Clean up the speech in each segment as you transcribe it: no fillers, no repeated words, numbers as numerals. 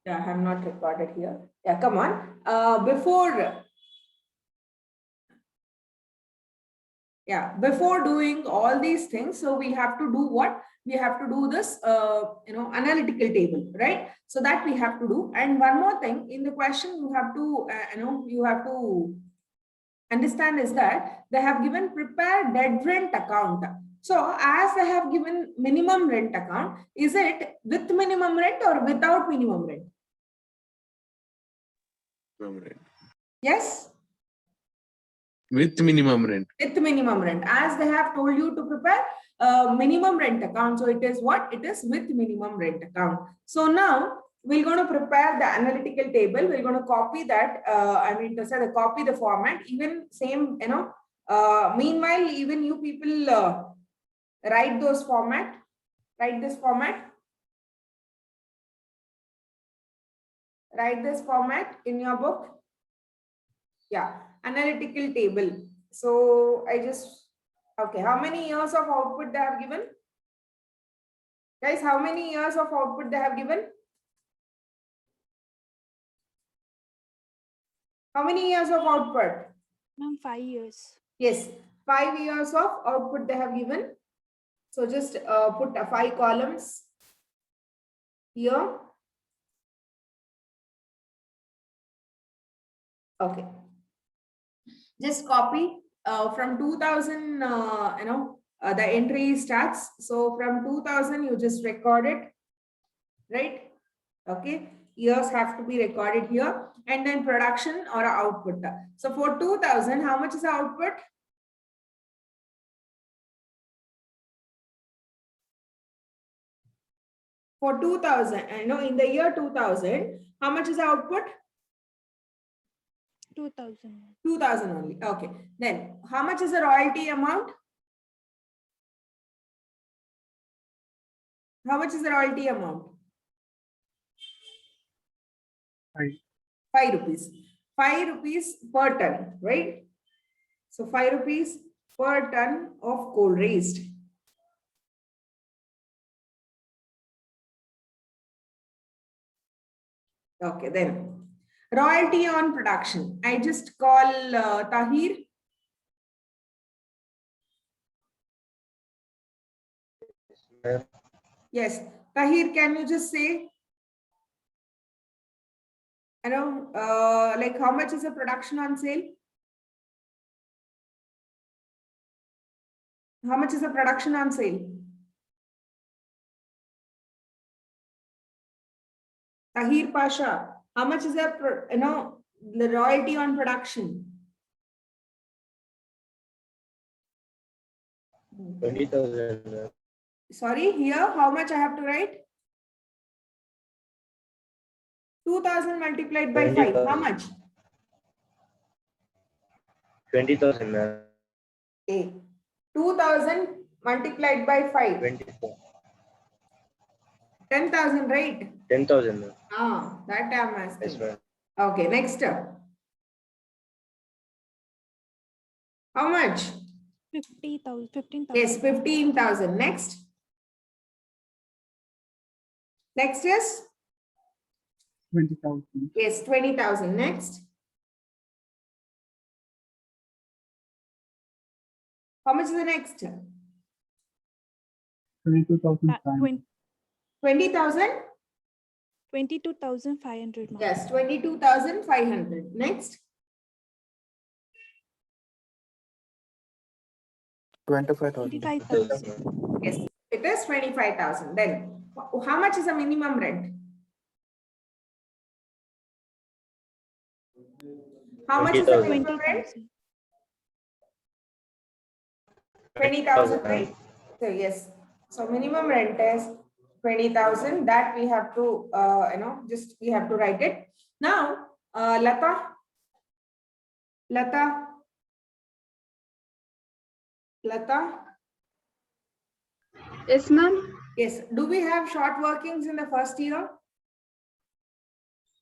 Yeah, I have not recorded here. Yeah, come on. Before doing all these things, so we have to do what? We have to do this, analytical table, right? So that we have to do. And one more thing in the question, you have to, you have to understand is that they have given prepare dead rent account. So as they have given minimum rent account, is it with minimum rent or without minimum rent? Yes. With minimum rent. With minimum rent, as they have told you to prepare minimum rent account. So it is what? It is with minimum rent account. So now we're going to prepare the analytical table. We're going to copy that. To say copy the format. Even same, meanwhile, even you people write those format. Write this format. Write this format in your book. Yeah, analytical table. So I just, okay, how many years of output they have given? Guys, how many years of output they have given? How many years of output? 5 years. Yes, 5 years of output they have given. So just put 5 columns here. Okay. Just copy from 2000, the entry starts. So from 2000, you just record it, right? Okay. Years have to be recorded here, and then production or output. So for 2000, how much is the output? For 2000, in the year 2000, how much is the output? 2000. 2000 only. Okay. Then how much is the royalty amount? How much is the royalty amount? 5 rupees. 5 rupees per ton, right? So 5 rupees per ton of coal raised. Okay, then royalty on production. I just call Tahir. Yes, Tahir, can you just say, like how much is the production on sale? How much is the production on sale? Tahir Pasha, how much is the, the royalty on production? 20,000. Sorry, here, how much I have to write? 2000 multiplied by 5, how much? 20,000. A. 2000 multiplied by 5. 24. 10,000, right? 10,000. Ah, that I'm asking. Yes, ma'am. Okay, next. How much? 50,000. 15,000. Yes, 15,000. Next. Next is? 20,000. Yes, 20,000. Next. How much is the next? 22,500. 20,000? 22,500. Yes, 22,500. Next. 25,000. 25,000. Yes, it is 25,000. Then, how much is the minimum rent? How much is the minimum rent? 20,000, right? So yes. So minimum rent is 20,000. That we have to, we have to write it. Now, Lata. Yes, ma'am. Yes. Do we have short workings in the first year?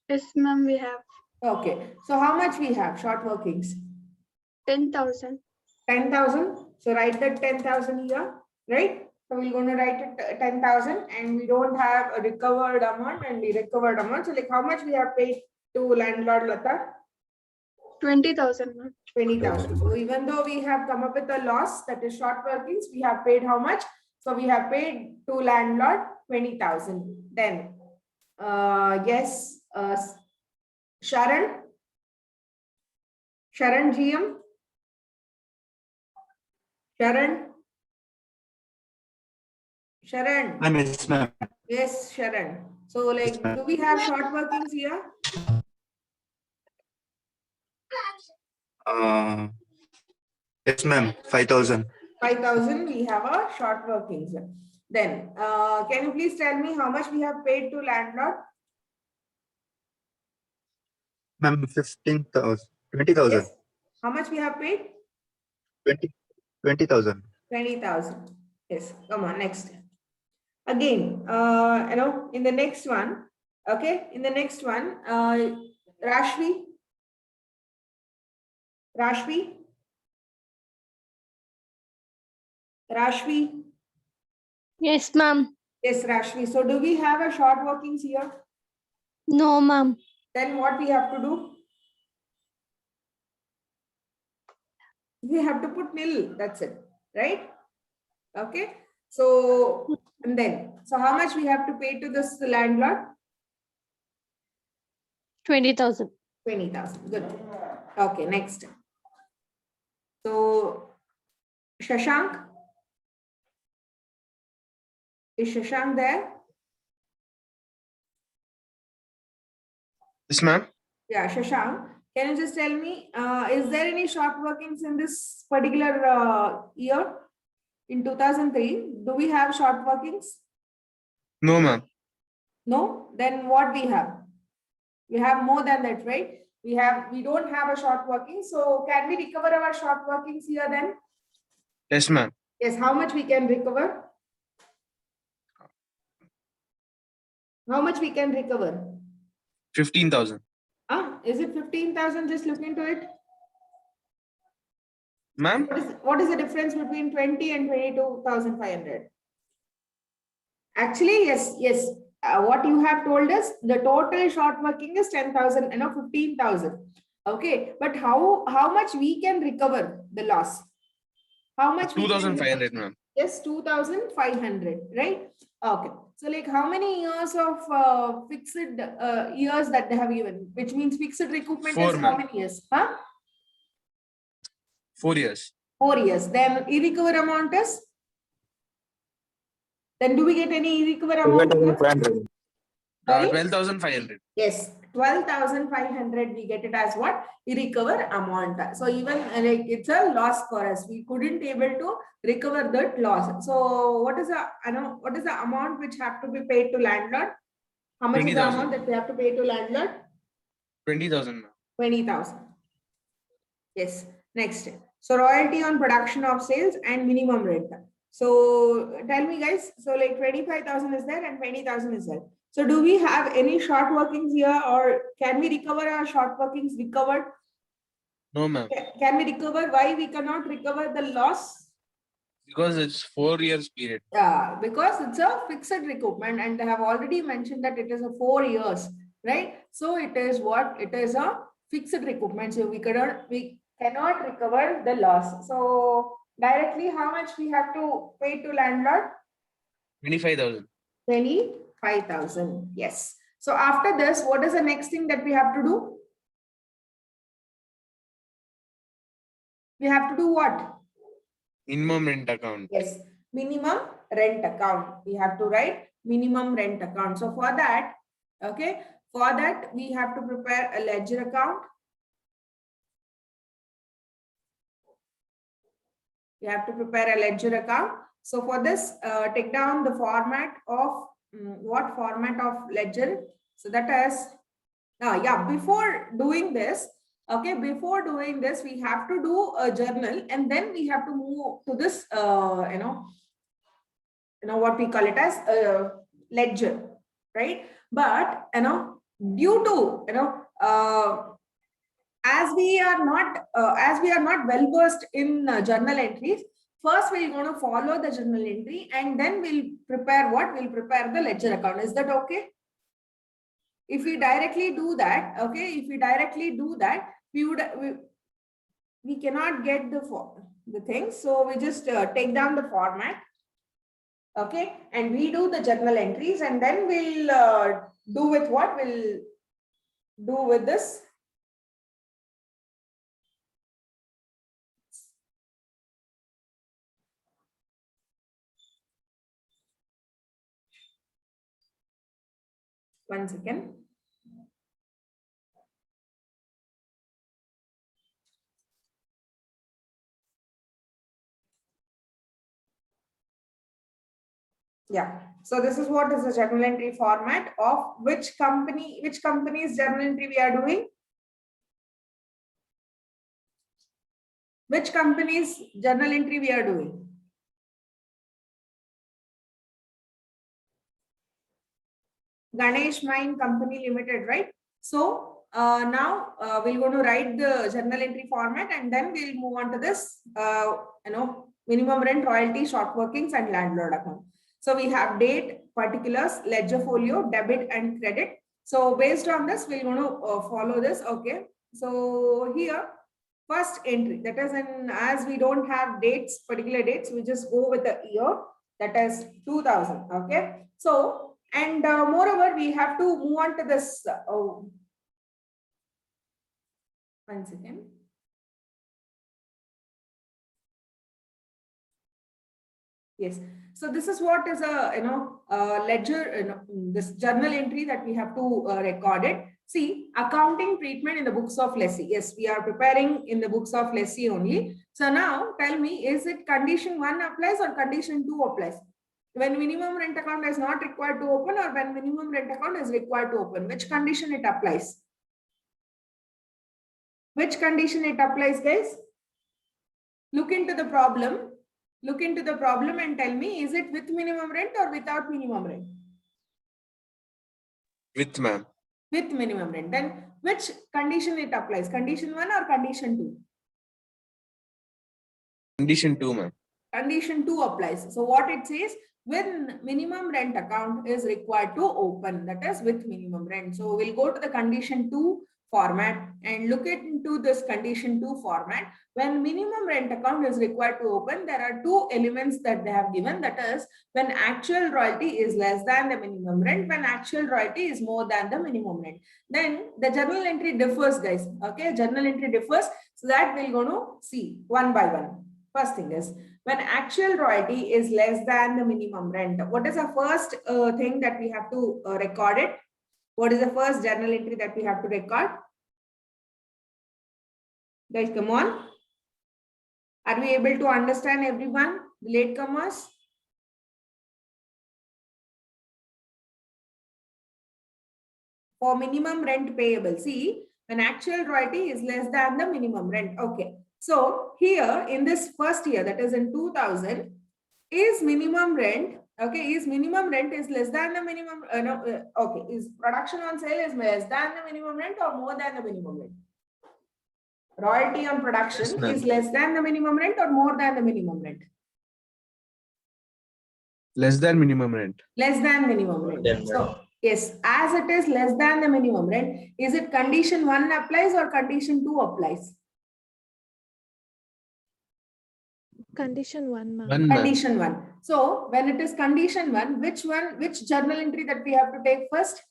Yes, ma'am, we have. Okay. So how much we have short workings? 10,000. 10,000. So write that 10,000 here, right? So we're going to write it 10,000 and we don't have a recovered amount and the recovered amount. So like how much we have paid to landlord, Lata? 20,000, ma'am. 20,000. So even though we have come up with a loss, that is short workings, we have paid how much? So we have paid to landlord 20,000. Then, yes, Sharon GM. Sharon. Yes, ma'am. Yes, Sharon. So like, do we have short workings here? Yes, ma'am. 5,000. 5,000, we have a short workings. Then, can you please tell me how much we have paid to landlord? Ma'am, 15,000. 20,000. Yes. How much we have paid? 20,000. 20,000. Yes. Come on, next. Again, in the next one, okay, in the next one, Rashvi. Yes, ma'am. Yes, Rashvi. So do we have a short workings here? No, ma'am. Then what we have to do? We have to put nil. That's it, right? Okay. So and then, so how much we have to pay to this landlord? 20,000. 20,000. Good. Okay. Next. So Shashank. Is Shashank there? Yes, ma'am. Yeah, Shashank. Can you just tell me, is there any short workings in this particular year? In 2003, do we have short workings? No, ma'am. No? Then what we have? We have more than that, right? We don't have a short working. So can we recover our short workings here then? Yes, ma'am. Yes, how much we can recover? How much we can recover? 15,000. Is it 15,000? Just look into it. Ma'am? What is the difference between 20 and 22,500? Actually, yes. What you have told us, the total short working is 10,000, 15,000. Okay, but how much we can recover the loss? How much? 2,500, ma'am. Yes, 2,500, right? Okay. So like how many years of fixed years that they have given, which means fixed recoupment 4, is how ma'am. many years? Huh? 4 years. 4 years. Then irrecover amount is? Then do we get any irrecover amount? 12,500. Yes, 12,500 we get it as what? Irrecover amount. So even like it's a loss for us. We couldn't able to recover that loss. So what is the amount which have to be paid to landlord? How much is the 20,000. amount that we have to pay to landlord? 20,000, ma'am. 20,000. Yes. Next. So royalty on production of sales and minimum rent. So tell me guys, so like 25,000 is there and 20,000 is there. So do we have any short workings here, or can we recover our short workings recovered? No, ma'am. Can we recover? Why we cannot recover the loss? Because it's 4 years period. Yeah, because it's a fixed recoupment and I have already mentioned that it is a 4 years, right? So it is what? It is a fixed recoupment. So we cannot recover the loss. So directly how much we have to pay to landlord? 25,000. 25,000. Yes. So after this, what is the next thing that we have to do? We have to do what? Minimum rent account. Yes, minimum rent account. We have to write minimum rent account. So for that, okay, we have to prepare a ledger account. We have to prepare a ledger account. So for this, take down the format of what format of ledger. So that is, before doing this, okay, we have to do a journal and then we have to move to this, what we call it as a ledger, right? But, due to, as we are not well versed in journal entries, first we're going to follow the journal entry and then we'll prepare what? We'll prepare the ledger account. Is that okay? If we directly do that, okay, if we directly do that, we cannot get the thing. So we just take down the format, okay, and we do the journal entries, and then we'll do with what? We'll do with this. One second. Yeah, so this is what is the journal entry format of which company's journal entry we are doing? Which company's journal entry we are doing? Ganesh Mine Company Limited, right? So now we're going to write the journal entry format and then we'll move on to this, minimum rent, royalty, short workings and landlord account. So we have date, particulars, ledger folio, debit and credit. So based on this, we're going to follow this. Okay. So here, first entry, that is as we don't have dates, particular dates, we just go with the year, that is 2000. Okay. So, and moreover, we have to move on to this. One second. Yes. So this is what is a ledger, this journal entry that we have to record it. See, accounting treatment in the books of lessee. Yes, we are preparing in the books of lessee only. So now tell me, is it condition 1 applies or condition 2 applies? When minimum rent account is not required to open or when minimum rent account is required to open, which condition it applies? Which condition it applies, guys? Look into the problem. Look into the problem and tell me, is it with minimum rent or without minimum rent? With, ma'am. With minimum rent. Then which condition it applies? Condition 1 or condition 2? Condition 2, ma'am. Condition 2 applies. So what it says, when minimum rent account is required to open, that is with minimum rent. So we'll go to the condition 2 format and look into this condition 2 format. When minimum rent account is required to open, there are 2 elements that they have given, that is when actual royalty is less than the minimum rent, when actual royalty is more than the minimum rent. Then the journal entry differs, guys. Okay, journal entry differs. So that we're going to see one by one. First thing is, when actual royalty is less than the minimum rent, what is the first thing that we have to record it? What is the first journal entry that we have to record? Guys, come on. Are we able to understand everyone? Latecomers? For minimum rent payable, see, when actual royalty is less than the minimum rent. Okay. So here in this first year, that is in 2000, is minimum rent, okay, is minimum rent is less than the minimum, okay, is production on sale is less than the minimum rent or more than the minimum rent? Royalty on production Yes, is less than the minimum rent or more than the minimum rent? Less than minimum rent. Less than minimum rent. So yes, as it is less than the minimum rent, is it condition 1 applies or condition 2 applies? Condition 1, ma'am. Condition 1. So when it is condition 1, which journal entry that we have to take first?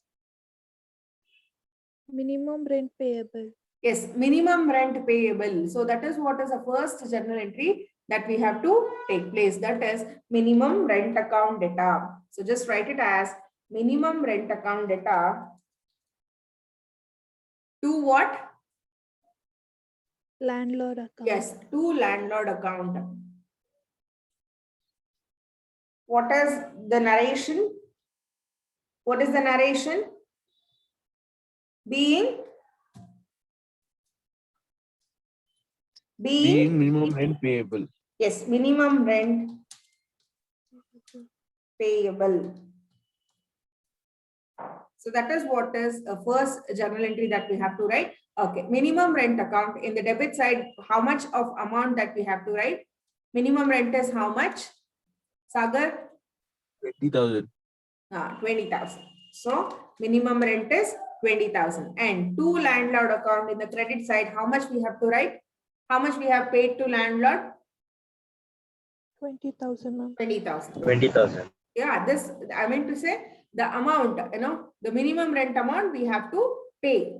Minimum rent payable. Yes, minimum rent payable. So that is what is the first journal entry that we have to take place. That is minimum rent account data. So just write it as minimum rent account data to what? Landlord account. Yes, to landlord account. What is the narration? What is the narration? Being Minimum rent payable. Yes, minimum rent payable. So that is what is the first journal entry that we have to write. Okay, minimum rent account in the debit side, how much of amount that we have to write? Minimum rent is how much? Sagar? 20,000. 20,000. So minimum rent is 20,000. And to landlord account in the credit side, how much we have to write? How much we have paid to landlord? 20,000, ma'am. 20,000. 20,000. Yeah, this, I meant to say the amount, the minimum rent amount we have to pay.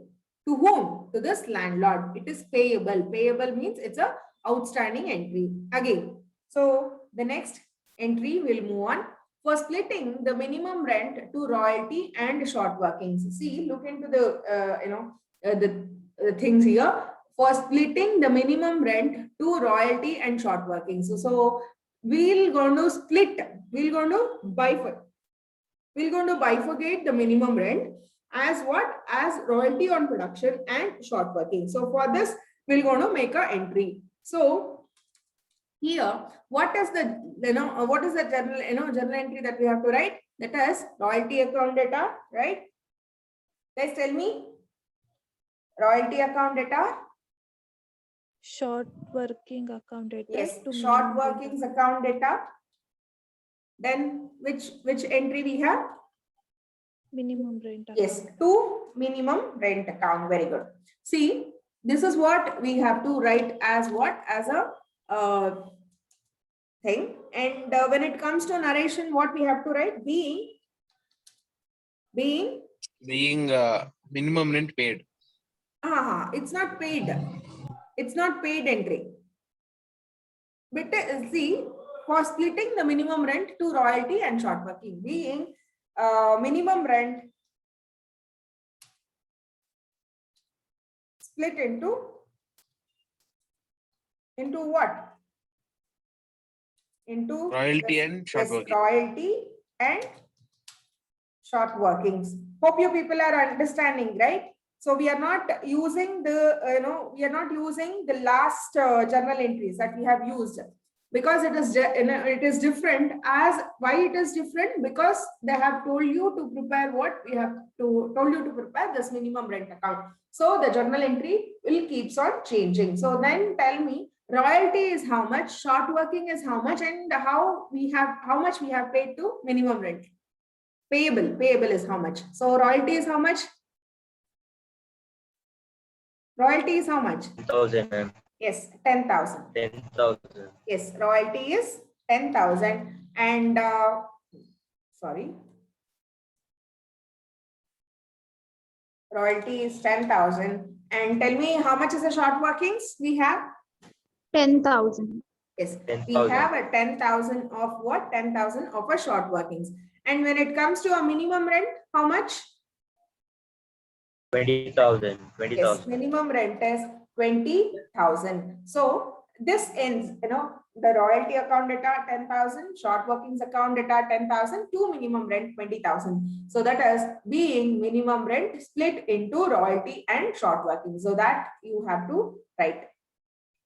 To whom? To this landlord. It is payable. Payable means it's a outstanding entry. Again, so the next entry will move on. For splitting the minimum rent to royalty and short workings. See, look into the, the things here. For splitting the minimum rent to royalty and short workings. So we're going to split. We're going to bifurcate the minimum rent as what? As royalty on production and short working. So for this, we're going to make an entry. So here, what is the what is the journal entry that we have to write? That is royalty account data, right? Guys, tell me. Royalty account data. Short working account data. Yes, to short minimum rent workings account data. Then which entry we have? minimum rent Yes, account. to minimum rent account. Very good. See, this is what we have to write as what? As a thing. And when it comes to narration, what we have to write? Being Minimum rent paid. it's not paid. It's not paid entry. But see, for splitting the minimum rent to royalty and short working, being minimum rent split into what? Into Royalty and short yes, working. royalty and short workings. Hope you people are understanding, right? So we are not using the we are not using the last journal entries that we have used, because it is different. As why it is different? Because they have told you to prepare what we have told you to prepare this minimum rent account. So the journal entry will keeps on changing. So then tell me, royalty is how much, short working is how much, and how much we have paid to minimum rent. Payable is how much. So royalty is how much? Royalty is how much? 10,000, ma'am. Yes, 10,000. 10,000. Yes, royalty is 10,000 and sorry. Royalty is 10,000. And tell me, how much is the short workings we have? 10,000. Yes, we 10,000. have a 10,000 of what? 10,000 of a short workings. And when it comes to a minimum rent, how much? 20,000. Yes, minimum rent is 20,000. So this ends, the royalty account data 10,000, short workings account data 10,000, to minimum rent 20,000. So that is being minimum rent split into royalty and short working. So that you have to write.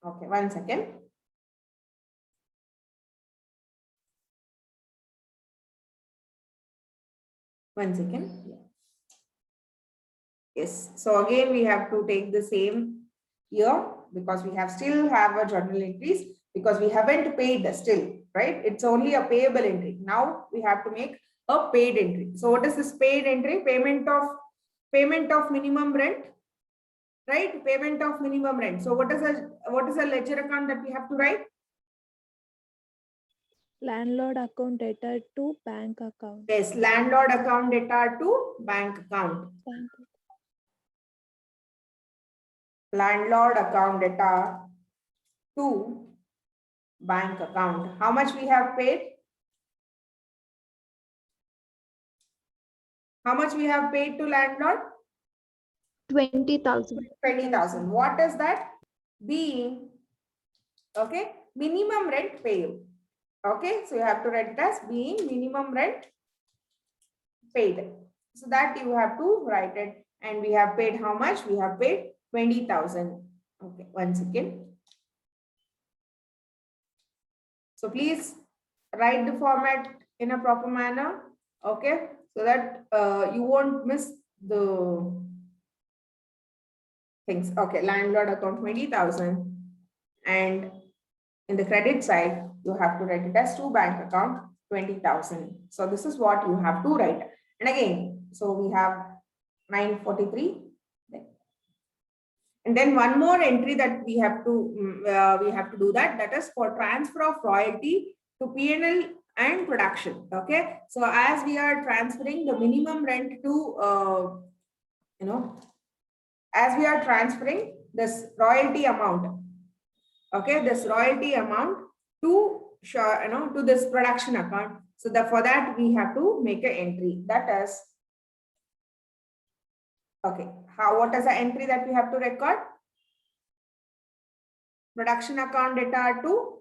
Okay, 1 second. One second. Yes. So again, we have to take the same here, because we still have a journal entries, because we haven't paid still, right? It's only a payable entry. Now we have to make a paid entry. So what is this paid entry? Payment of minimum rent, right? Payment of minimum rent. So what is a ledger account that we have to write? Landlord account data to bank account. Yes, landlord account data to bank account. Bank. Landlord account data to bank account. How much we have paid? How much we have paid to landlord? 20,000. 20,000. What is that? Being, okay, minimum rent payable. Okay, so you have to write it as being minimum rent paid. So that you have to write it. And we have paid how much? We have paid 20,000. Okay, 1 second. So please write the format in a proper manner. Okay, so that you won't miss the things. Okay, landlord account 20,000 and In the credit side, you have to write it as to bank account 20,000. So this is what you have to write. And again, so we have 943. And then one more entry that we have to do that is for transfer of royalty to P&L and production. Okay, so as we are transferring the minimum rent to as we are transferring this royalty amount, okay, this royalty amount to to this production account. So for that we have to make an entry, that is, okay, what is the entry that we have to record? Production account data to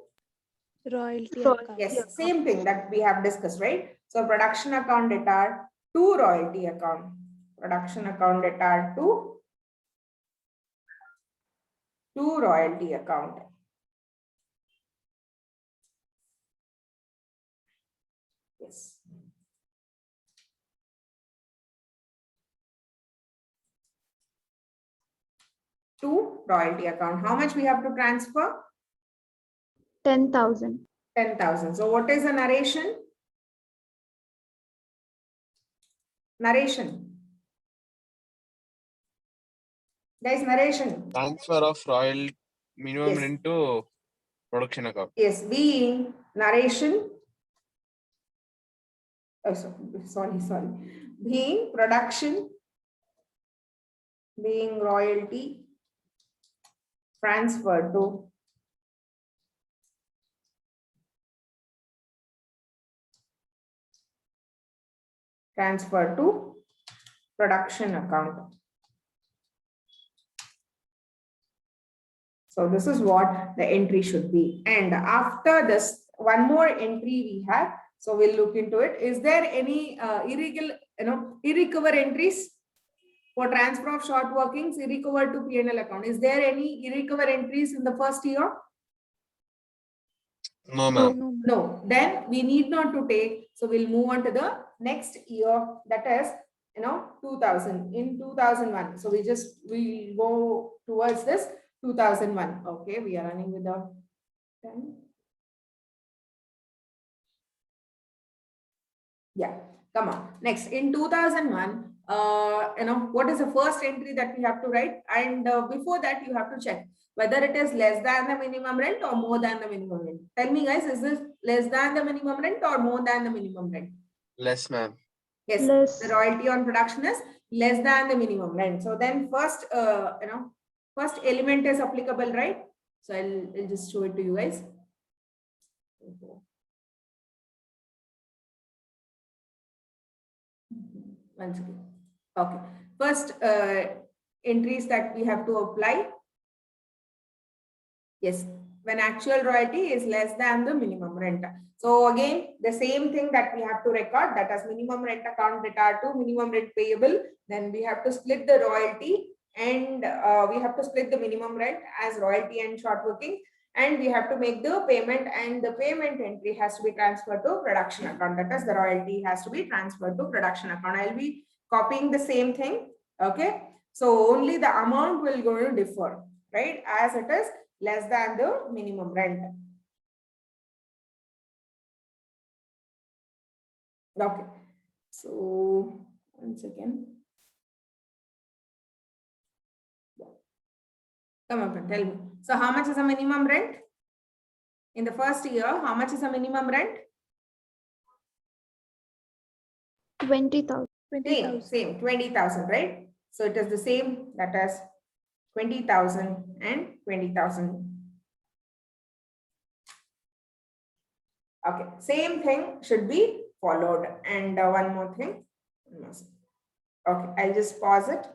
Royalty account. yes, same thing that we have discussed, right? So production account data to royalty account, production account data to royalty account. Yes. To royalty account. How much we have to transfer? 10,000. 10,000. So what is the narration? Narration. Guys, narration. Transfer of royal minimum Yes. rent to production account. Yes, being narration. Oh, sorry. Being production, being royalty, transfer to production account. So this is what the entry should be. And after this, one more entry we have. So we'll look into it. Is there any irrecover entries for transfer of short workings, irrecover to P&L account? Is there any irrecover entries in the first year? No, ma'am. No, ma'am. No, then we need not to take. So we'll move on to the next year, that is 2000, in 2001. So we go towards this 2001. Okay, we are running with the time. Yeah, come on. Next, in 2001, what is the first entry that we have to write? And before that, you have to check whether it is less than the minimum rent or more than the minimum rent. Tell me, guys, is this less than the minimum rent or more than the minimum rent? Less, ma'am. Yes, Less. the royalty on production is less than the minimum rent. So then first, first element is applicable, right? So I'll just show it to you guys. Once again. Okay. First entries that we have to apply. Yes, when actual royalty is less than the minimum rent. So again, the same thing that we have to record, that as minimum rent account data to minimum rent payable. Then we have to split the royalty and we have to split the minimum rent as royalty and short working. And we have to make the payment, and the payment entry has to be transferred to production account. That is, the royalty has to be transferred to production account. I'll be copying the same thing. Okay. So only the amount will go to differ, right? As it is less than the minimum rent. Okay. So once again. Come up, tell me. So how much is the minimum rent? In the first year, how much is the minimum rent? 20,000. 20,000. Same 20,000, right? So it is the same, that is 20,000 and 20,000. Okay, same thing should be followed. And one more thing. Okay, I'll just pause it.